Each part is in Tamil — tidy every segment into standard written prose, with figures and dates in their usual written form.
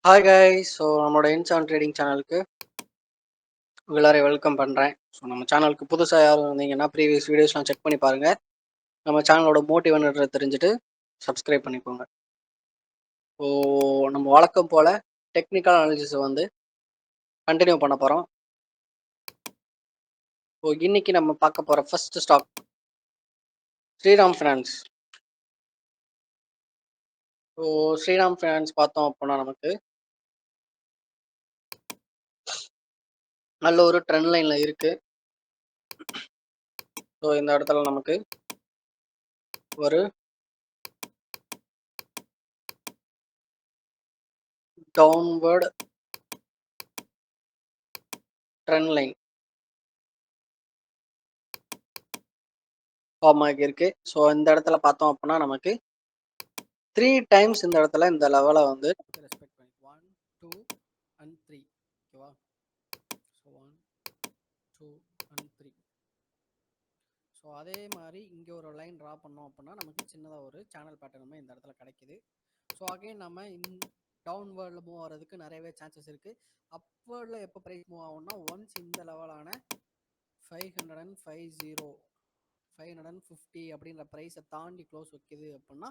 Hi guys. ஸோ நம்மளோட இன்சான் ட்ரேடிங் சேனலுக்கு எல்லாரையும் வெல்கம் பண்ணுறேன். ஸோ நம்ம சேனலுக்கு புதுசாக யாரும் இருந்தீங்கன்னா ப்ரீவியஸ் வீடியோஸ்லாம் செக் பண்ணி பாருங்கள். நம்ம சேனலோட மோட்டிவ் என்னன்றதை தெரிஞ்சுட்டு சப்ஸ்கிரைப் பண்ணிக்கோங்க. ஸோ நம்ம வழக்கம் போல் டெக்னிக்கல் அனாலிசிஸை வந்து கண்டினியூ பண்ண போகிறோம். ஸோ இன்றைக்கி நம்ம பார்க்க போகிற first stock Shriram Finance. So Shriram Finance பார்த்தோம் அப்படின்னா நமக்கு நல்ல ஒரு ட்ரெண்ட் லைனில் இருக்குது. ஸோ இந்த இடத்துல நமக்கு ஒரு டவுன்வர்டு ட்ரெண்ட் லைன் ஃபார்ம் ஆகியிருக்கு. ஸோ இந்த இடத்துல பார்த்தோம் அப்படின்னா நமக்கு 3 டைம்ஸ் இந்த இடத்துல இந்த லெவலை வந்து ரெஸ்பெக்ட் பண்ணி 1 2 and 3 ஓகேவா. So 1 2 and 3. ஸோ அதே மாதிரி இங்கே ஒரு லைன் ட்ரா பண்ணோம் அப்படின்னா நமக்கு சின்னதாக ஒரு சேனல் பேட்டர்னுமே இந்த இடத்துல கிடைக்குது. ஸோ அகைன் நம்ம டவுன்வேர்டில் மூவ் ஆகிறதுக்கு நிறையவே சான்சஸ் இருக்குது. அப்வேர்டில் எப்போ ப்ரைஸ் மூவ் ஆகும்னா ஒன்ஸ் இந்த லெவலான 550 அப்படின்ற ப்ரைஸை தாண்டி க்ளோஸ் வைக்குது அப்படின்னா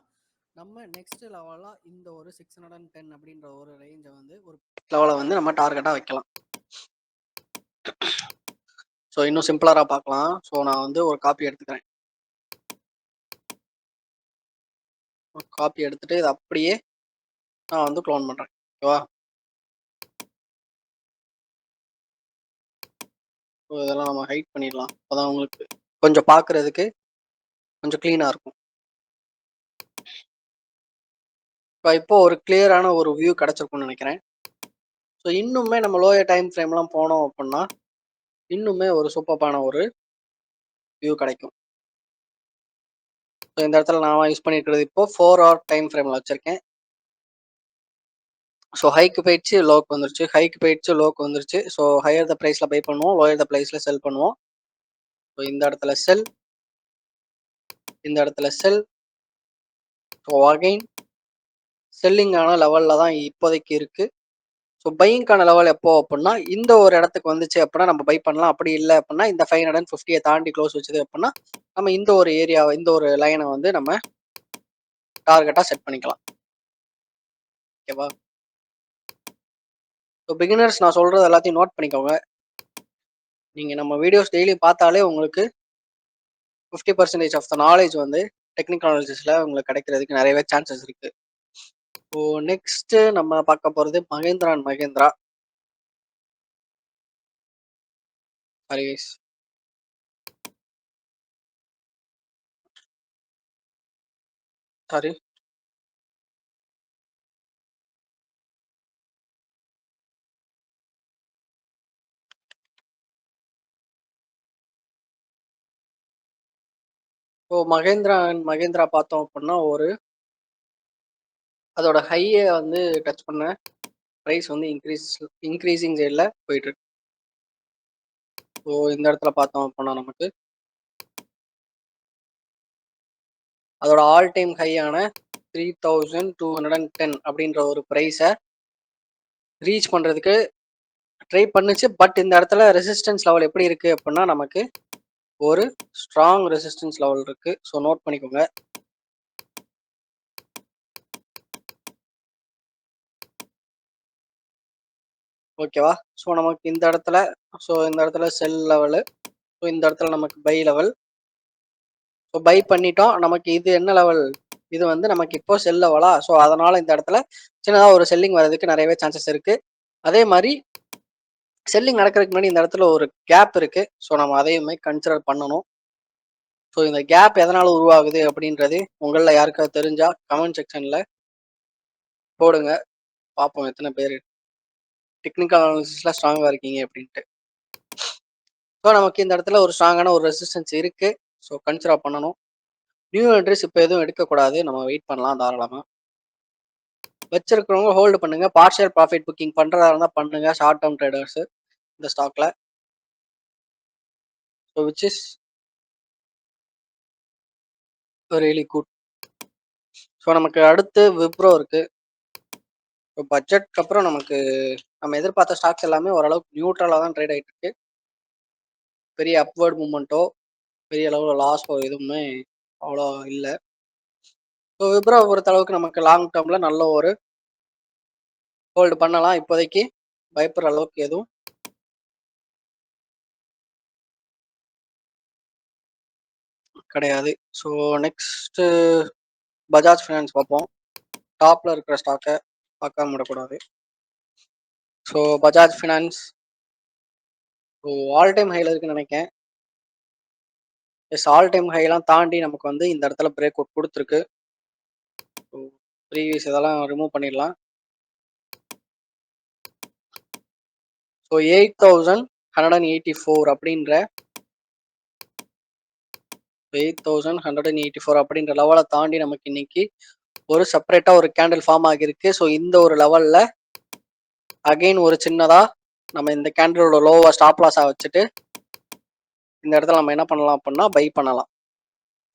நம்ம நெக்ஸ்ட் லெவலாக இந்த ஒரு 610 அப்படின்ற ஒரு ரேஞ்சை வந்து ஒரு லெவலை வந்து நம்ம டார்கெட்டாக வைக்கலாம். ஸோ இன்னும் சிம்பிளராக பார்க்கலாம். ஸோ நான் வந்து ஒரு காப்பி எடுத்துக்கிறேன். காப்பி எடுத்துட்டு இது அப்படியே நான் வந்து க்ளோன் பண்ணுறேன். ஓகேவா. ஸோ இதெல்லாம் நம்ம ஹைட் பண்ணிடலாம். அப்போதான் உங்களுக்கு கொஞ்சம் பார்க்குறதுக்கு கொஞ்சம் க்ளீனாக இருக்கும். இப்போ ஒரு கிளியரான ஒரு வியூ கிடச்சிருக்கும்னு நினைக்கிறேன். ஸோ இன்னுமே நம்ம லோயர் டைம் ஃப்ரேம்லாம் போனோம் அப்படின்னா இன்னுமே ஒரு சூப்பரான ஒரு வியூ கிடைக்கும். ஸோ இந்த இடத்துல நான் யூஸ் பண்ணியிருக்கிறது இப்போ 4 hour டைம் ஃப்ரேமில் வச்சுருக்கேன். ஸோ ஹைக்கு போயிடுச்சு, லோக்கு வந்துருச்சு, ஹைக்கு போயிடுச்சு, லோக்கு வந்துருச்சு. ஸோ ஹையர் த ப்ரைஸில் பை பண்ணுவோம், லோயர் த ப்ரைஸில் செல் பண்ணுவோம். ஸோ இந்த இடத்துல செல், இந்த இடத்துல செல். ஸோ அகைன் செல்லிங்கான லெவலில் தான் இப்போதைக்கு இருக்குது. ஸோ பையிங்கான லெவல் எப்போ அப்படின்னா இந்த ஒரு இடத்துக்கு வந்துச்சு அப்படின்னா நம்ம பை பண்ணலாம். அப்படி இல்லை அப்படின்னா இந்த 550 தாண்டி க்ளோஸ் வச்சது அப்படின்னா நம்ம இந்த ஒரு ஏரியாவை இந்த ஒரு லைனை வந்து நம்ம டார்கெட்டாக செட் பண்ணிக்கலாம். ஓகேவா. ஸோ பிகினர்ஸ் நான் சொல்கிறது எல்லாத்தையும் நோட் பண்ணிக்கோங்க. நீங்கள் நம்ம வீடியோஸ் டெய்லி பார்த்தாலே உங்களுக்கு 50% ஆஃப் த நாலேஜ் வந்து டெக்னிக்கல் அனாலிசிஸில் உங்களுக்கு கிடைக்கிறதுக்கு நிறையவே சான்சஸ் இருக்குது. ஸோ நெக்ஸ்ட்டு நம்ம பார்க்க போகிறது Mahindra and Mahindra. Sorry. So Mahindra and Mahindra பார்த்தோம் அப்படின்னா ஒரு அதோட ஹையை வந்து டச் பண்ண ப்ரைஸ் வந்து இன்க்ரீசிங் சைடில் போயிட்டுருக்கு. ஸோ இந்த இடத்துல பார்த்தோம் அப்படின்னா நமக்கு அதோட ஆல் டைம் ஹையான 3210 அப்படின்ற ஒரு ப்ரைஸை ரீச் பண்ணுறதுக்கு ட்ரை பண்ணுச்சு. பட் இந்த இடத்துல ரெசிஸ்டன்ஸ் லெவல் எப்படி இருக்குது அப்படின்னா நமக்கு ஒரு ஸ்ட்ராங் ரெசிஸ்டன்ஸ் லெவல் இருக்குது. ஸோ நோட் பண்ணிக்கோங்க. ஓகேவா. ஸோ நமக்கு இந்த இடத்துல செல் லெவலு, ஸோ இந்த இடத்துல நமக்கு பை லெவல். ஸோ பை பண்ணிட்டோம். நமக்கு இது என்ன லெவல், இது வந்து நமக்கு இப்போ செல் லெவலா. ஸோ அதனால் இந்த இடத்துல சின்னதாக ஒரு செல்லிங் வர்றதுக்கு நிறையவே சான்சஸ் இருக்குது. அதே மாதிரி செல்லிங் நடக்கிறதுக்கு முன்னாடி இந்த இடத்துல ஒரு கேப் இருக்குது. ஸோ நம்ம அதையுமே கன்சிடர் பண்ணணும். ஸோ இந்த கேப் எதனால் உருவாகுது அப்படின்றது உங்களில் யாருக்காவது தெரிஞ்சால் கமெண்ட் செக்ஷனில் போடுங்க. பார்ப்போம் எத்தனை பேர் டெக்னிக்கல் அனாலிசிஸில் ஸ்ட்ராங்காக இருக்கீங்க அப்படின்ட்டு. ஸோ நமக்கு இந்த இடத்துல ஒரு ஸ்ட்ராங்கான ஒரு ரெசிஸ்டன்ஸ் இருக்குது. ஸோ கன்சிடர் பண்ணணும். நியூ என்ட்ரிஸ் இப்போ எதுவும் எடுக்கக்கூடாது. நம்ம வெயிட் பண்ணலாம் தாராளமாக. வச்சிருக்கிறவங்க ஹோல்டு பண்ணுங்க. பார்ஷியல் ப்ராஃபிட் புக்கிங் பண்ணுறதா இருந்தால் பண்ணுங்க. ஷார்ட் டேர்ம் ட்ரேடர்ஸு இந்த ஸ்டாக்ல. So which is really good. So நமக்கு அடுத்து விப்ரோ இருக்குது. பட்ஜெட்க்கு அப்புறம் நமக்கு நம்ம எதிர்பார்த்த ஸ்டாக்ஸ் எல்லாமே ஓரளவுக்கு நியூட்ரலா தான் ட்ரேட் ஆயிட்டு இருக்கு. பெரிய அப்வர்ட் மூவ்மெண்ட்டோ, பெரிய அளவுல லாஸோ எதுவுமே அவ்வளோ இல்ல. விப்ரோவ பொறுத்த அளவுக்கு நமக்கு லாங் டேர்ம்ல நல்ல ஒரு ஹோல்டு பண்ணலாம். இப்போதைக்கு பயப்படுற அளவுக்கு எதுவும் கிடையாது. ஸோ நெக்ஸ்ட்டு பஜாஜ் ஃபினான்ஸ் பார்ப்போம். டாப்ல இருக்கிற ஸ்டாக்கை பார்க்காம விடக்கூடாது. So Bajaj finance all time ஹைல இருக்குன்னு நினைக்கிறேன். ஆல் டைம் ஹைலாம் தாண்டி நமக்கு வந்து இந்த இடத்துல பிரேக் அவுட் கொடுத்துருக்கு. ஸோ ப்ரீவியஸ் இதெல்லாம் ரிமூவ் பண்ணிடலாம். ஸோ 8184 அப்படின்ற 8184 அப்படின்ற லெவலை தாண்டி நமக்கு இன்னைக்கு ஒரு செப்பரேட்டா ஒரு கேண்டில் ஃபார்ம் ஆகியிருக்கு. ஸோ இந்த ஒரு லெவல்ல அகைன் ஒரு சின்னதா நம்ம இந்த கேண்டிலோட லோவா ஸ்டாப் லாஸா வச்சுட்டு இந்த இடத்துல நம்ம என்ன பண்ணலாம் அப்படின்னா பை பண்ணலாம்.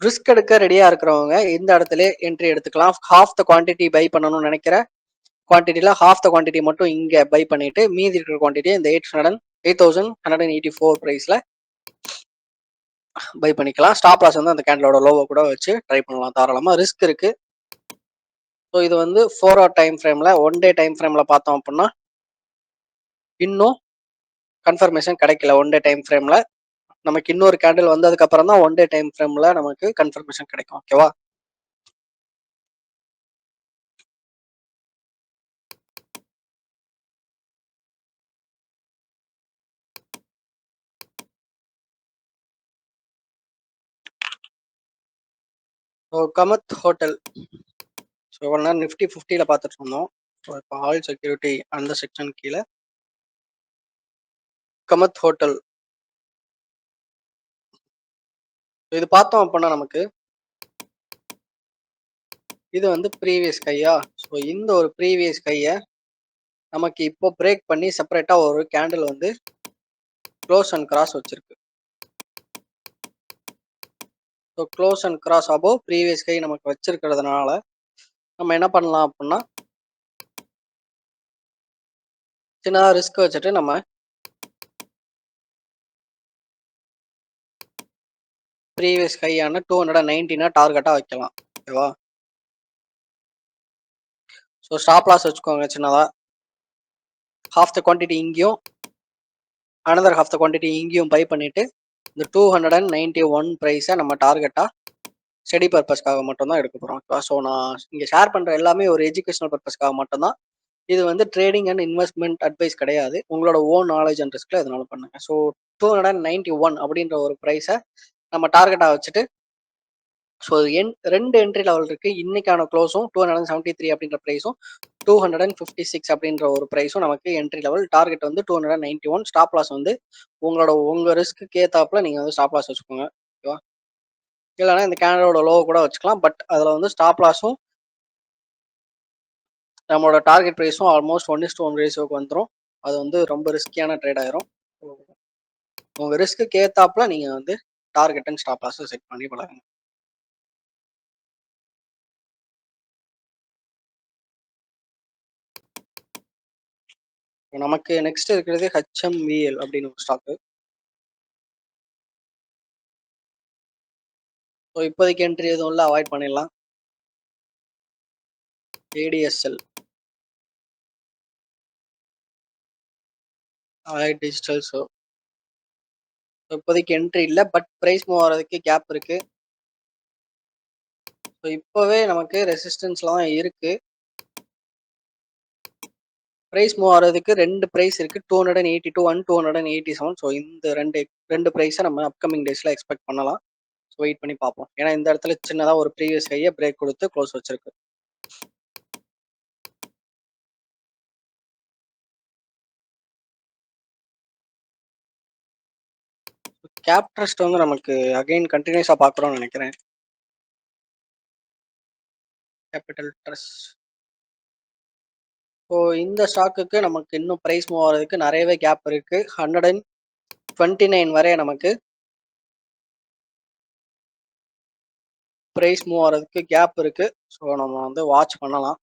ரிஸ்க் எடுக்க ரெடியா இருக்கிறவங்க இந்த இடத்துல என்ட்ரி எடுத்துக்கலாம். ஹாஃப் த குவான்டிட்டி பை பண்ணணும்னு நினைக்கிற குவான்டிட்டியில ஹாஃப் த குவான்டிட்டி மட்டும் இங்க பை பண்ணிட்டு மீதி இருக்கிற குவான்டிட்டி இந்த 8184 பிரைஸ்ல பை பண்ணிக்கலாம். ஸ்டாப் லாஸ் வந்து அந்த கேண்டிலோட லோவோ கூட வச்சு ட்ரை பண்ணலாம். தாராளமா ரிஸ்க் இருக்கு. ஸோ இது வந்து 4 hour டைம் ஃப்ரேம்ல 1 day டைம் ஃப்ரேம்ல பார்த்தோம் அப்படின்னா இன்னும் கன்ஃபர்மேஷன் கிடைக்கல. 1 day டைம் ஃப்ரேம்ல நமக்கு இன்னொரு கேண்டில் வந்ததுக்கு அப்புறம் தான் 1 day டைம் ஃப்ரேம்ல நமக்கு கன்ஃபர்மேஷன் கிடைக்கும். ஓகேவா? ஸோ கமத் ஹோட்டல் ஸோ இவ்வளோ நேரம் நிஃப்டி 50ல பார்த்துட்டு இருந்தோம். ஸோ இப்போ ஆல் செக்யூரிட்டி அந்த செக்ஷன் கீழே கமத் ஹோட்டல் இது பார்த்தோம் அப்படின்னா நமக்கு இது வந்து ப்ரீவியஸ் கையா. ஸோ இந்த ஒரு ப்ரீவியஸ் கையை நமக்கு இப்போ பிரேக் பண்ணி செப்பரேட்டா ஒரு கேண்டில் வந்து க்ளோஸ் அண்ட் கிராஸ் வச்சிருக்கு. So close and cross above previous high நமக்கு வச்சிருக்கிறதுனால நம்ம என்ன பண்ணலாம் அப்படின்னா சின்னதாக ரிஸ்க் வச்சுட்டு நம்ம ப்ரீவியஸ் கையான 219 டார்கெட்டாக வைக்கலாம். ஓகேவா? ஸோ ஸ்டாப் லாஸ் வச்சுக்கோங்க சின்னதா. ஹாஃப் த குவான்டிட்டி இங்கேயும் அனதர் ஹாஃப் த குவான்டிட்டி இங்கேயும் பை பண்ணிட்டு இந்த 291 ப்ரைஸை நம்ம டார்கெட்டாக ஸ்டடி பர்பஸ்க்காக மட்டும்தான் எடுக்க போகிறோம். ஓகேவா? ஸோ நான் இங்கே ஷேர் பண்ணுற எல்லாமே ஒரு எஜுகேஷனல் பர்பஸ்க்காக மட்டும்தான். இது வந்து ட்ரேடிங் அண்ட் இன்வெஸ்ட்மெண்ட் அட்வைஸ் கிடையாது. உங்களோட ஓன் நாலேஜ் அண்ட் ரிஸ்க்ல இதனால பண்ணுங்க. ஸோ 291 அப்படின்ற ஒரு ப்ரைஸை நம்ம டார்கெட்டாக வச்சுட்டு ஸோ ரெண்டு என்ட்ரி லெவல் இருக்கு. இன்னைக்கான க்ளோஸும் 273 அப்படின்ற ப்ரைஸும் 256 அப்படின்ற ஒரு ப்ரைஸும் நமக்கு என்ட்ரி லெவல். டார்கெட் வந்து 291. ஸ்டாப் லாஸ் வந்து உங்க ரிஸ்க்கு ஏத்தாப்புல நீங்க வந்து ஸ்டாப் லாஸ் வச்சுக்கோங்க. ஓகேவா? இல்லைன்னா இந்த கேண்டலோட லோ கூட வச்சுக்கலாம். பட் அதில் வந்து ஸ்டாப் லாஸும் நம்மளோட டார்கெட் ப்ரைஸும் ஆல்மோஸ்ட் 1:1 ரேஷியோக்கு வந்துடும். அது வந்து ரொம்ப ரிஸ்கியான ட்ரேட் ஆயிரும். உங்க ரிஸ்க்கு ஏத்தாப்புல நீங்க வந்து target and stop loss set பண்ணி பழகுங்க. நமக்கு நெக்ஸ்ட் இருக்கிறது HMVL அப்படின்னு ஒரு ஸ்டாக்கு. ஸோ இப்போதைக்கு என்ட்ரி எதுவும் இல்லை, அவாய்ட் பண்ணிடலாம். ADSL digital. ஸோ இப்போதைக்கு என்ட்ரி இல்லை, பட் ப்ரைஸ் மூவ் ஆகிறதுக்கு கேப் இருக்கு. ஸோ இப்போவே நமக்கு ரெசிஸ்டன்ஸ்லாம் இருக்கு. ப்ரைஸ் மூவ் ஆகிறதுக்கு ரெண்டு ப்ரைஸ் இருக்கு, 282 அண்ட் 287. ஸோ இந்த ரெண்டு ப்ரைஸை நம்ம அப்கமிங் டேஸ்ல எக்ஸ்பெக்ட் பண்ணலாம். ஸோ வெயிட் பண்ணி பார்ப்போம். ஏன்னா இந்த இடத்துல சின்னதாக ஒரு ப்ரீவியஸ் ஹையை பிரேக் கொடுத்து க்ளோஸ் வச்சிருக்கு. கேப் ட்ரஸ்ட் வந்து நமக்கு அகைன் கண்டினியூஸாக பார்க்குறோம்னு நினைக்கிறேன். Capital trust. ஸோ இந்த ஸ்டாக்குக்கு நமக்கு இன்னும் ப்ரைஸ் மூவ் ஆகிறதுக்கு நிறையவே கேப் இருக்கு. 129 வரை நமக்கு ப்ரைஸ் மூவ் ஆகிறதுக்கு கேப் இருக்கு. ஸோ நம்ம வந்து வாட்ச் பண்ணலாம்.